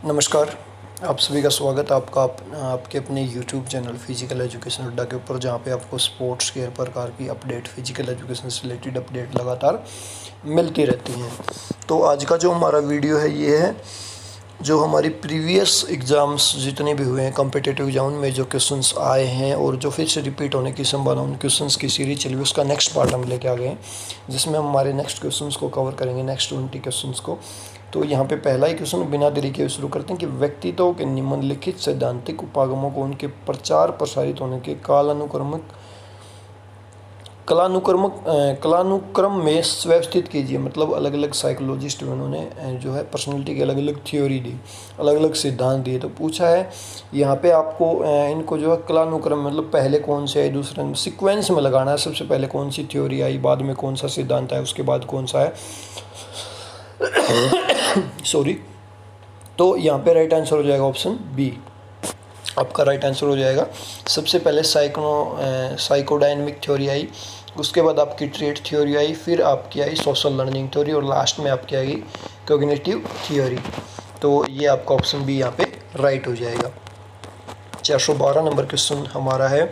नमस्कार। आप सभी का स्वागत है आपके अपने यूट्यूब चैनल फिजिकल एजुकेशन अड्डा के ऊपर, जहाँ पे आपको स्पोर्ट्स के हर प्रकार की अपडेट, फिजिकल एजुकेशन से रिलेटेड अपडेट लगातार मिलती रहती हैं। तो आज का जो हमारा वीडियो है ये है जो हमारी प्रीवियस एग्ज़ाम्स जितने भी हुए हैं कॉम्पिटिटिव एग्जाम में जो क्वेश्चंस आए हैं और जो फिर से रिपीट होने की संभावना, उन क्वेश्चंस की सीरीज चली हुई, उसका नेक्स्ट पार्ट हम लेके आ गए हैं, जिसमें हम हमारे नेक्स्ट क्वेश्चंस को कवर करेंगे, नेक्स्ट 20 क्वेश्चंस को। तो यहाँ पे पहला ही क्वेश्चन बिना देरी के शुरू करते हैं कि व्यक्तित्व के निम्नलिखित सैद्धांतिक उपागमों को उनके प्रचार प्रसारित होने के कालानुक्रम में व्यवस्थित कीजिए। मतलब अलग अलग साइकोलॉजिस्ट उन्होंने जो है पर्सनैलिटी की अलग अलग थ्योरी दी, अलग अलग सिद्धांत दिए। तो पूछा है यहाँ पे आपको इनको जो है कालानुक्रम, मतलब पहले कौन से आए, दूसरे सीक्वेंस में लगाना है। सबसे पहले कौन सी थ्योरी आई, बाद में कौन सा सिद्धांत आया, उसके बाद कौन सा है सॉरी। तो यहाँ पे राइट आंसर हो जाएगा ऑप्शन बी, आपका राइट आंसर हो जाएगा। सबसे पहले साइकोडायनेमिक थ्योरी आई, उसके बाद आपकी ट्रेट थ्योरी आई, फिर आपकी आई सोशल लर्निंग थ्योरी और लास्ट में आपकी आएगी कॉग्निटिव थ्योरी। तो ये आपका ऑप्शन बी यहाँ पे राइट हो जाएगा। 412 नंबर क्वेश्चन हमारा है,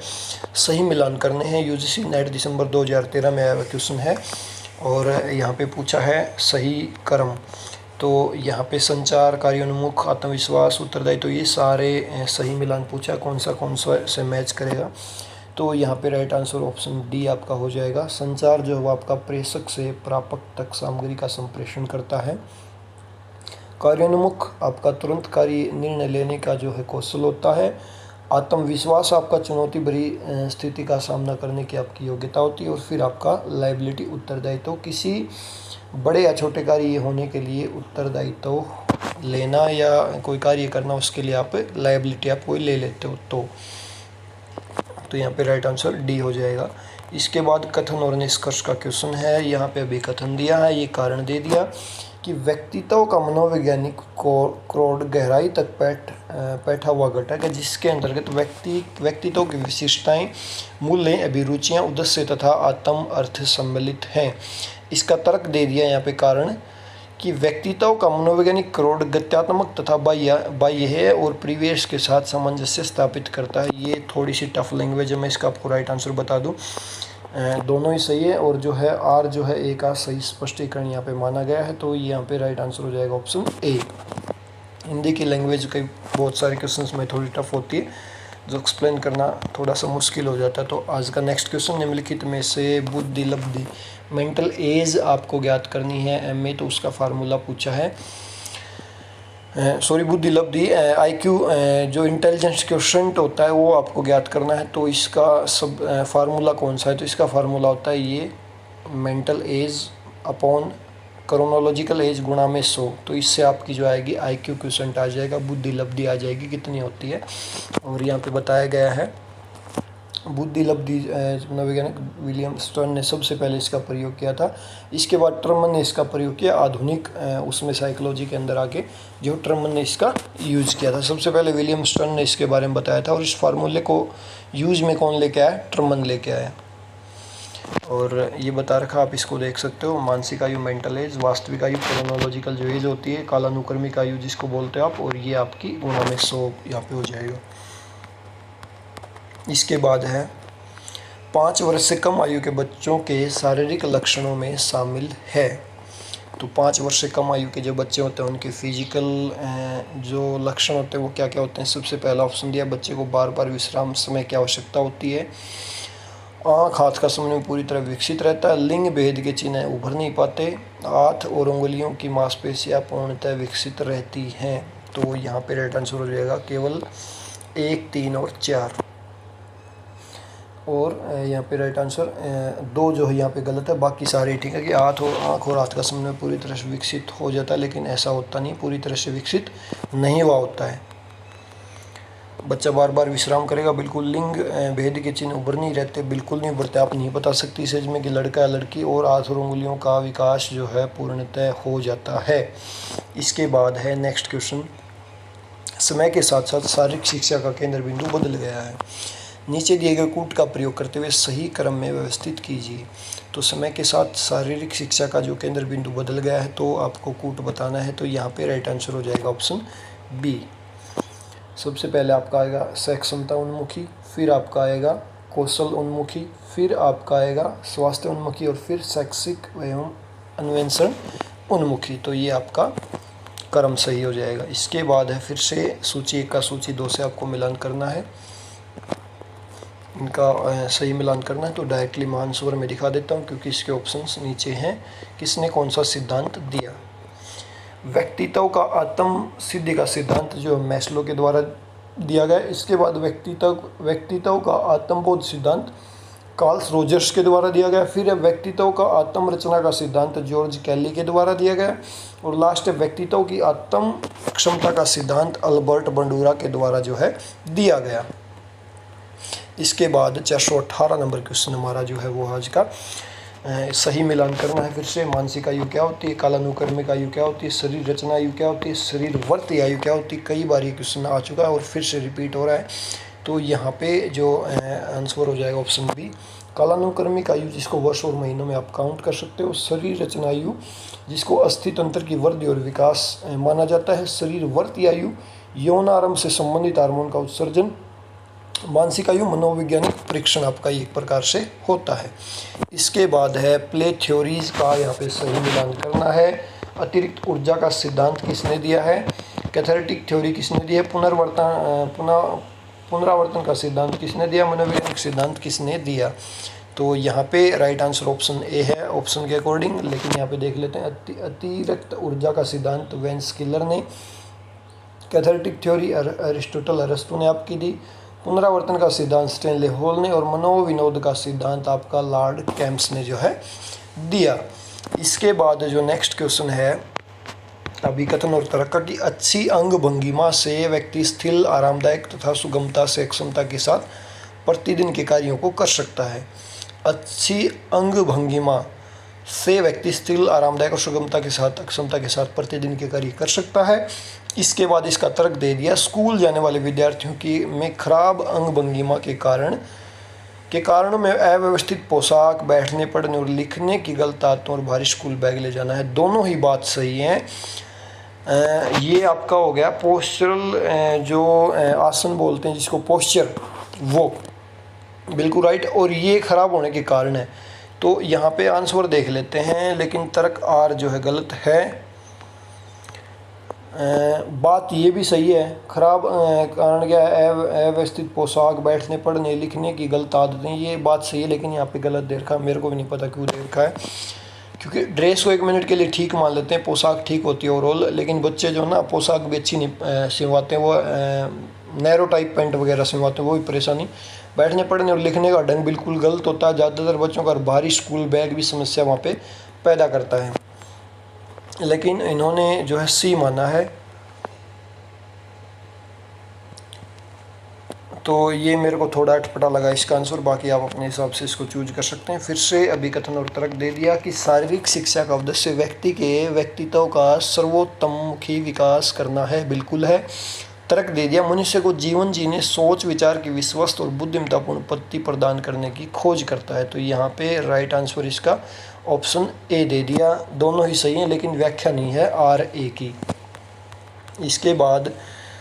सही मिलान करने हैं। यूजीसी नेट दिसंबर 2013 में आया हुआ क्वेश्चन है और यहाँ पे पूछा है सही क्रम। तो यहाँ पे संचार, कार्योन्मुख, आत्मविश्वास, उत्तरदायित्व, तो ये सारे सही मिलान पूछा, कौन सा से मैच करेगा। तो यहाँ पे राइट आंसर ऑप्शन डी आपका हो जाएगा। संचार जो है वो आपका प्रेषक से प्रापक तक सामग्री का संप्रेषण करता है। कार्योन्मुख आपका तुरंत कार्य निर्णय लेने का जो है कौशल होता है। आत्मविश्वास आपका चुनौती भरी स्थिति का सामना करने की आपकी योग्यता होती है। और फिर आपका लायबिलिटी, उत्तरदायित्व, तो किसी बड़े या छोटे कार्य होने के लिए उत्तरदायित्व लेना या कोई कार्य करना, उसके लिए आप लायबिलिटी आप कोई ले लेते हो। तो यहाँ पे राइट आंसर डी हो जाएगा। इसके बाद कथन और निष्कर्ष का क्वेश्चन है। यहाँ पे अभी कथन दिया है, ये कारण दे दिया कि व्यक्तित्व का मनोवैज्ञानिक क्रोड गहराई तक बैठा हुआ घटक है, जिसके अंतर्गत व्यक्तित्व की विशिष्टताएं, मूल्य, अभिरुचियां, उद्देश्य तथा आत्म अर्थ सम्मिलित हैं। इसका तर्क दे दिया यहाँ पे कारण कि व्यक्तित्व का मनोवैज्ञानिक क्रोड गत्यात्मक तथा बाह्य है और परिवेश के साथ सामंजस्य स्थापित करता है। ये थोड़ी सी टफ लैंग्वेज है, मैं इसका आपको राइट आंसर बता दूं। दोनों ही सही है और जो है आर जो है ए का सही स्पष्टीकरण यहाँ पे माना गया है। तो ये यहाँ पे राइट आंसर हो जाएगा ऑप्शन ए। हिंदी की लैंग्वेज के बहुत सारे क्वेश्चंस में थोड़ी टफ होती है, जो एक्सप्लेन करना थोड़ा सा मुश्किल हो जाता है। तो आज का नेक्स्ट क्वेश्चन, निम्नलिखित में से बुद्धि लब्धि, मेंटल एज आपको ज्ञात करनी है एमए, तो उसका फार्मूला पूछा है। बुद्धि लब्धि आईक्यू, जो इंटेलिजेंस क्वोशिएंट होता है वो आपको ज्ञात करना है। तो इसका सब फार्मूला कौन सा है, तो इसका फार्मूला होता है ये mental as upon chronological age गुणा में 100। तो इससे आपकी जो आएगी आईक्यू क्वोशिएंट आ जाएगा, बुद्धि लब्धि आ जाएगी कितनी होती है। और यहाँ पे बताया गया है बुद्धि लब्धि मनोवैज्ञानिक विलियम स्टर्न ने सबसे पहले इसका प्रयोग किया था। इसके बाद टर्मन ने इसका प्रयोग किया आधुनिक उसमें साइकोलॉजी के अंदर आके, जो टर्मन ने इसका यूज़ किया था। सबसे पहले विलियम स्टर्न ने इसके बारे में बताया था और इस फार्मूले को यूज में कौन लेके आया, टर्मन लेके आया। और ये बता रखा, आप इसको देख सकते हो, मानसिक आयु मेंटल एज, वास्तविक आयु क्रोनोलॉजिकल जो एज होती है, कालानुक्रमिक आयु जिसको बोलते हो आप, और ये आपकी गुणा में 100 यहाँ पे हो जाएगा। इसके बाद है 5 वर्ष से कम आयु के बच्चों के शारीरिक लक्षणों में शामिल है। तो 5 वर्ष से कम आयु के जो बच्चे होते हैं उनके फिजिकल जो लक्षण होते हैं वो क्या क्या होते हैं। सबसे पहला ऑप्शन दिया, बच्चे को बार बार विश्राम समय की आवश्यकता होती है। आँख हाथ का समन्वय पूरी तरह विकसित रहता है। लिंग भेद के चिन्ह उभर नहीं पाते। हाथ और उंगलियों की मांसपेशियाँ पूर्णतः विकसित रहती हैं। तो यहाँ पे राइट आंसर हो जाएगा केवल 1, 3 और 4। और यहाँ पे राइट आंसर 2 जो है यहाँ पे गलत है, बाकी सारे ठीक है कि आँख और हाथ का समन्वय पूरी तरह से विकसित हो जाता है, लेकिन ऐसा होता नहीं, पूरी तरह से विकसित नहीं हुआ होता है। बच्चा बार बार विश्राम करेगा, बिल्कुल। लिंग भेद के चिन्ह उभर नहीं रहते, बिल्कुल नहीं उभरते। आप नहीं बता सकती इस एज में कि लड़का या लड़की। और हाथ और उंगलियों का विकास जो है पूर्णतः हो जाता है। इसके बाद है नेक्स्ट क्वेश्चन, समय के साथ साथ शारीरिक शिक्षा का केंद्र बिंदु बदल गया है। नीचे दिए गए कूट का प्रयोग करते हुए सही क्रम में व्यवस्थित कीजिए। तो समय के साथ शारीरिक शिक्षा का जो केंद्र बिंदु बदल गया है, तो आपको कूट बताना है। तो यहाँ पे राइट आंसर हो जाएगा ऑप्शन बी। सबसे पहले आपका आएगा सक्षमता उन्मुखी, फिर आपका आएगा कौशल उन्मुखी, फिर आपका आएगा स्वास्थ्य उन्मुखी और फिर शैक्षिक एवं अन्वेषण उन्मुखी। तो ये आपका क्रम सही हो जाएगा। इसके बाद है फिर से सूची 1 का सूची 2 से आपको मिलान करना है, इनका सही मिलान करना है। तो डायरेक्टली महान स्वर में दिखा देता हूँ क्योंकि इसके ऑप्शंस नीचे हैं। किसने कौन सा सिद्धांत दिया? व्यक्तित्व का आत्म सिद्धि का सिद्धांत जो मैस्लो के द्वारा दिया गया। इसके बाद व्यक्तित्व का आत्मबोध सिद्धांत कार्ल रोजर्स के द्वारा दिया गया। फिर है व्यक्तित्व का आत्म रचना का सिद्धांत जॉर्ज कैली के द्वारा दिया गया। और लास्ट है व्यक्तित्व की आत्म क्षमता का सिद्धांत अल्बर्ट बंडूरा के द्वारा जो है दिया गया। इसके बाद 418 नंबर क्वेश्चन हमारा जो है वो आज का सही मिलान करना है। फिर से मानसिक आयु क्या होती है, कालानुक्रमिक आयु क्या होती है, शरीर रचना आयु क्या होती है, शरीर वर्ती आयु क्या होती है। कई बार ये क्वेश्चन आ चुका है और फिर से रिपीट हो रहा है। तो यहाँ पे जो आंसर हो जाएगा ऑप्शन बी। कालानुक्रमिक आयु जिसको वर्ष और महीनों में आप काउंट कर सकते हो। शरीर रचना आयु जिसको अस्थि तंत्र की वृद्धि और विकास माना जाता है। शरीर वर्ती आयु यौन आरंभ से संबंधित हार्मोन का उत्सर्जन। मानसिक आयु मनोवैज्ञानिक परीक्षण आपका एक प्रकार से होता है। इसके बाद है प्ले थ्योरीज का यहाँ पे सही मिलान करना है। अतिरिक्त ऊर्जा का सिद्धांत किसने दिया है? कैथारेटिक थ्योरी किसने दी है? पुनरावर्तन का सिद्धांत किसने दिया? मनोवैज्ञानिक सिद्धांत किसने दिया? तो यहाँ पे राइट आंसर ऑप्शन ए है ऑप्शन के अकॉर्डिंग। लेकिन यहाँ पे देख लेते हैं अतिरिक्त ऊर्जा का सिद्धांत वेन स्किलर ने। कैथारेटिक थ्योरी अरिस्टोटल अरस्तु ने आपकी दी। पुनरावर्तन का सिद्धांत स्टेनले हॉल ने। और मनोविनोद का सिद्धांत आपका लॉर्ड कैम्प्स ने जो है दिया। इसके बाद जो नेक्स्ट क्वेश्चन है अभिकथन और तर्क की अच्छी अंग भंगिमा से व्यक्ति स्थिर आरामदायक तथा सुगमता से क्षमता के साथ प्रतिदिन के कार्यों को कर सकता है। अच्छी अंग भंगिमा से व्यक्ति स्थिर आरामदायक और सुगमता के साथ अक्षमता के साथ प्रतिदिन के कार्य कर सकता है। इसके बाद इसका तर्क दे दिया स्कूल जाने वाले विद्यार्थियों की में खराब अंग भंगिमा के कारण में अव्यवस्थित पोशाक, बैठने पढ़ने और लिखने की गलत आदतों और भारी स्कूल बैग ले जाना है। दोनों ही बात सही है। ये आपका हो गया पोस्चरल जो आसन बोलते हैं जिसको पोस्चर, वो बिल्कुल राइट। और ये खराब होने के कारण है। तो यहाँ पे आंसर देख लेते हैं लेकिन तर्क आर जो है गलत है। बात ये भी सही है। खराब कारण क्या है? अव्यवस्थित पोशाक, बैठने पढ़ने लिखने की गलत आदतें, ये बात सही है। लेकिन यहाँ पे गलत दे रखा है। मेरे को भी नहीं पता क्यों दे रखा है, क्योंकि ड्रेस को 1 मिनट के लिए ठीक मान लेते हैं, पोशाक ठीक होती है ओवरऑल। लेकिन बच्चे जो ना पोशाक भी अच्छी नहीं सिलवाते हैं, वो नैरो टाइप पैंट वगैरह सिलवाते हैं, वो भी परेशानी। बैठने पढ़ने और लिखने का ढंग बिल्कुल गलत होता है। ज़्यादातर बच्चों का भारी स्कूल बैग भी समस्या वहाँ पे पैदा करता है। लेकिन इन्होंने जो है सी माना है। तो ये मेरे को थोड़ा अटपटा लगा इसका आंसर। बाकी आप अपने हिसाब से इसको चूज कर सकते हैं। फिर से अभिकथन और तर्क दे दिया कि शारीरिक शिक्षा का उद्देश्य व्यक्ति के व्यक्तित्व का सर्वोत्तममुखी विकास करना है, बिल्कुल है। तर्क दे दिया मनुष्य को जीवन जीने, सोच विचार की विश्वस्त और बुद्धिमत्तापूर्ण पद्धति प्रदान करने की खोज करता है। तो यहाँ पे राइट आंसर इसका ऑप्शन ए दे दिया। दोनों ही सही हैं लेकिन व्याख्या नहीं है आर ए की। इसके बाद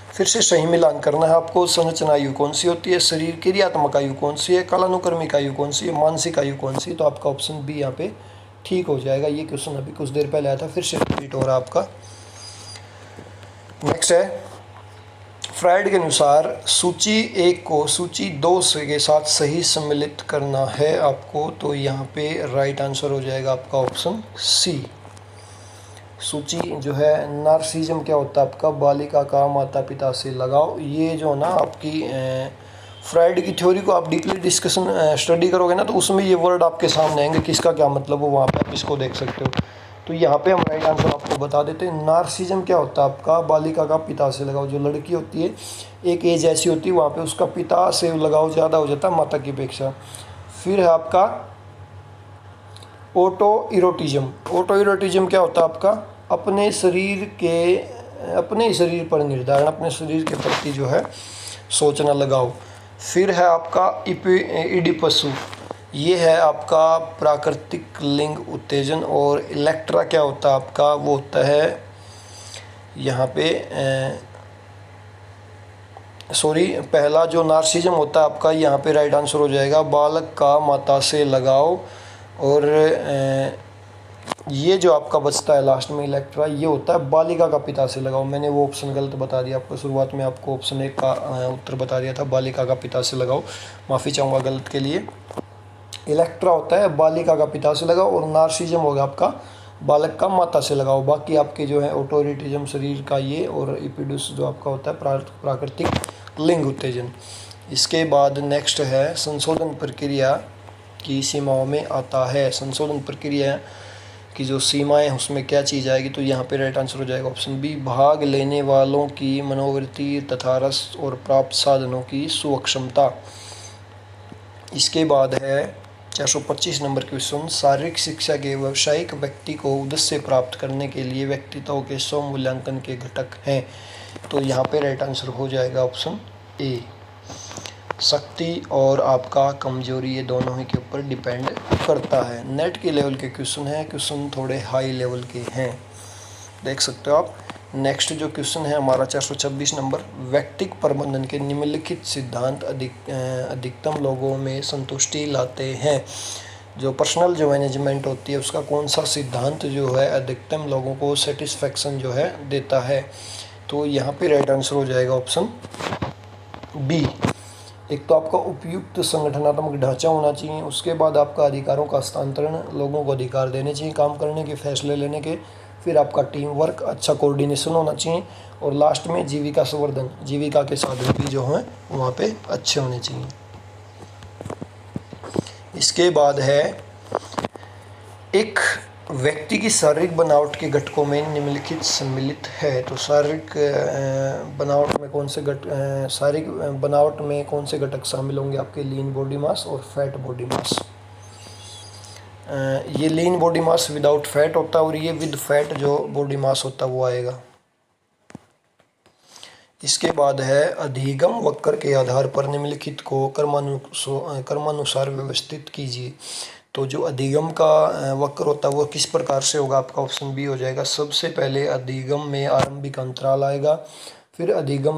फिर से सही मिलान करना है आपको। संरचना आयु कौन सी होती है? शरीर क्रियात्मक आयु कौन सी है? कालानुक्रमिक आयु कौन सी है? मानसिक आयु कौन सी है? तो आपका ऑप्शन बी यहाँ पे ठीक हो जाएगा। ये क्वेश्चन अभी कुछ देर पहले आया था, फिर से रिपीट हो रहा है आपका। नेक्स्ट है फ्राइड के अनुसार सूची 1 को सूची 2 के साथ सही सम्मिलित करना है आपको। तो यहाँ पे राइट आंसर हो जाएगा आपका ऑप्शन सी। सूची जो है नार्सिज्म क्या होता है आपका? बालिका का माता पिता से लगाव। ये जो ना आपकी फ्राइड की थ्योरी को आप डीपली डिस्कशन स्टडी करोगे ना तो उसमें ये वर्ड आपके सामने आएंगे, किसका क्या मतलब हो वहाँ पे आप इसको देख सकते हो। तो यहाँ पे हम राइट आंसर आपको बता देते हैं। नार्सिज्म क्या होता है आपका? बालिका का पिता से लगाव। जो लड़की होती है एक एज ऐसी होती है वहाँ पे उसका पिता से लगाव ज़्यादा हो जाता है माता की अपेक्षा। फिर है आपका ऑटो इरोटिज्म। ऑटो इरोटिज्म क्या होता है आपका? अपने शरीर शरीर पर निर्धारण, अपने शरीर के प्रति जो है सोचना, लगाव। फिर है आपका इडिपसु, ये है आपका प्राकृतिक लिंग उत्तेजन। और इलेक्ट्रा क्या होता है आपका? वो होता है यहाँ पे सॉरी, पहला जो नार्सिज्म होता है आपका, यहाँ पे राइट आंसर हो जाएगा बालक का माता से लगाव। और ये जो आपका बचता है लास्ट में इलेक्ट्रा, ये होता है बालिका का पिता से लगाव। मैंने वो ऑप्शन गलत बता दिया आपको, शुरुआत में आपको ऑप्शन 1 का उत्तर बता दिया था, बालिका का पिता से लगाव। माफ़ी चाहूँगा गलत के लिए। इलेक्ट्रा होता है बालिका का पिता से लगाव, और नार्सिज्म होगा आपका बालक का माता से लगाव। बाकी आपके जो है ऑटोरिटिज्म शरीर का ये, और इपिडुस जो आपका होता है प्राकृतिक लिंग उत्तेजन। इसके बाद नेक्स्ट है संशोधन प्रक्रिया की सीमाओं में आता है। संशोधन प्रक्रिया की जो सीमाएं हैं उसमें क्या चीज़ आएगी, तो यहाँ पे राइट आंसर हो जाएगा ऑप्शन बी, भाग लेने वालों की मनोवृत्ति तथा रस और प्राप्त साधनों की सुअक्षमता। इसके बाद है 425 नंबर क्वेश्चन, शारीरिक शिक्षा के व्यावसायिक व्यक्ति को उद्देश्य प्राप्त करने के लिए व्यक्तित्व के स्व मूल्यांकन के घटक हैं। तो यहाँ पे राइट आंसर हो जाएगा ऑप्शन ए। शक्ति और आपका कमजोरी, ये दोनों ही के ऊपर डिपेंड करता है। नेट के लेवल के क्वेश्चन हैं, क्वेश्चन थोड़े हाई लेवल के हैं, देख सकते हो आप। नेक्स्ट जो क्वेश्चन है हमारा 426 नंबर, व्यक्तिगत प्रबंधन के निम्नलिखित सिद्धांत अधिकतम लोगों में संतुष्टि लाते हैं। जो पर्सनल जो मैनेजमेंट होती है उसका कौन सा सिद्धांत जो है अधिकतम लोगों को सेटिस्फेक्शन जो है देता है, तो यहाँ पे राइट आंसर हो जाएगा ऑप्शन बी। एक तो आपका उपयुक्त संगठनात्मक ढांचा होना चाहिए, उसके बाद आपका अधिकारों का हस्तांतरण, लोगों को अधिकार देने चाहिए काम करने के, फैसले लेने के, फिर आपका टीम वर्क, अच्छा कोऑर्डिनेशन होना चाहिए, और लास्ट में जीविका संवर्धन, जीविका के साधन भी जो हैं वहाँ पे अच्छे होने चाहिए। इसके बाद है एक व्यक्ति की शारीरिक बनावट के घटकों में निम्नलिखित सम्मिलित है। तो शारीरिक बनावट में कौन से शारीरिक बनावट में कौन से घटक शामिल होंगे आपके, लीन बॉडी मास और फैट बॉडी मास। ये lean body mass without fat होता है, और ये विद फैट जो बॉडी मास होता है वो आएगा। इसके बाद है अधिगम वक्र के आधार पर निम्नलिखित को क्रमानुसार व्यवस्थित कीजिए। तो जो अधिगम का वक्र होता है वो किस प्रकार से होगा, आपका ऑप्शन बी हो जाएगा। सबसे पहले अधिगम में आरंभिक अंतराल आएगा, फिर अधिगम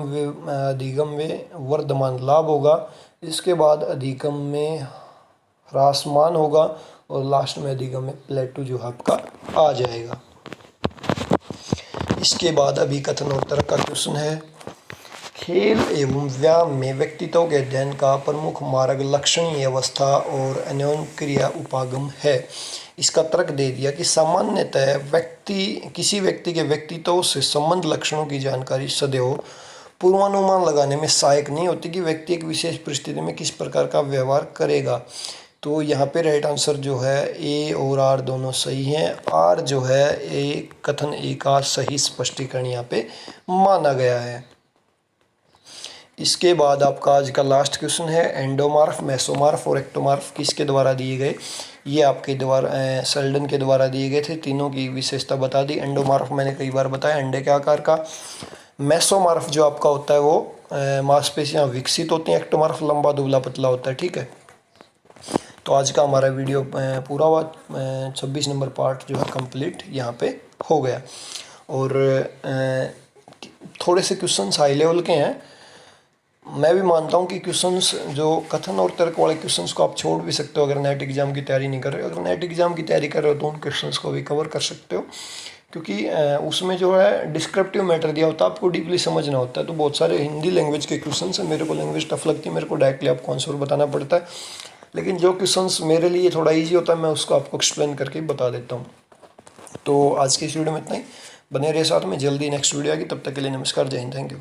में वर्धमान लाभ होगा, इसके बाद अधिगम में ह्रासमान होगा, और लास्ट में अधिगम में प्लेटू जो आपका आ जाएगा। इसके बाद अभिकथन और तर्क का क्वेश्चन है, खेल एवं व्यायाम में व्यक्तित्व के अध्ययन का प्रमुख मार्ग लक्षणीय अवस्था और अन्योन्य क्रिया उपागम है। इसका तर्क दे दिया कि सामान्यतः किसी व्यक्ति के व्यक्तित्व से संबंध लक्षणों की जानकारी सदैव पूर्वानुमान लगाने में सहायक नहीं होती कि व्यक्ति एक विशेष परिस्थिति में किस प्रकार का व्यवहार करेगा। तो यहाँ पे राइट आंसर जो है ए और आर दोनों सही हैं। आर जो है ए कथन ए का सही स्पष्टीकरण यहाँ पे माना गया है। इसके बाद आपका आज का लास्ट क्वेश्चन है, एंडोमार्फ, मेसोमार्फ और एक्टोमार्फ किसके द्वारा दिए गए। ये आपके द्वारा सेल्डन के द्वारा दिए गए थे। तीनों की विशेषता बता दी। एंडोमार्फ मैंने कई बार बताया, अंडे के आकार का। मेसोमार्फ जो आपका होता है वो मांसपेशियाँ विकसित होती हैं। एक्टोमार्फ लंबा दुबला पतला होता है। ठीक है, तो आज का हमारा वीडियो पूरा हुआ। 26 नंबर पार्ट जो है कंप्लीट यहाँ पे हो गया। और थोड़े से क्वेश्चंस हाई लेवल के हैं। मैं भी मानता हूँ कि क्वेश्चंस जो कथन और तर्क वाले क्वेश्चंस को आप छोड़ भी सकते हो अगर नेट एग्ज़ाम की तैयारी नहीं कर रहे हो। अगर नेट एग्ज़ाम की तैयारी कर रहे हो तो उन क्वेश्चंस को भी कवर कर सकते हो, क्योंकि उसमें जो है डिस्क्रिप्टिव मैटर दिया होता है, आपको डीपली समझना होता है। तो बहुत सारे हिंदी लैंग्वेज के क्वेश्चन हैं, मेरे को लैंग्वेज टफ लगती है, मेरे को डायरेक्टली आपको आंसर बताना पड़ता है। लेकिन जो क्वेश्चंस मेरे लिए थोड़ा ईजी होता है मैं उसको आपको एक्सप्लेन करके बता देता हूँ। तो आज की इस वीडियो में इतना ही। बने रहे साथ में, जल्दी नेक्स्ट वीडियो आएगी। तब तक के लिए नमस्कार, जय हिंद, थैंक यू।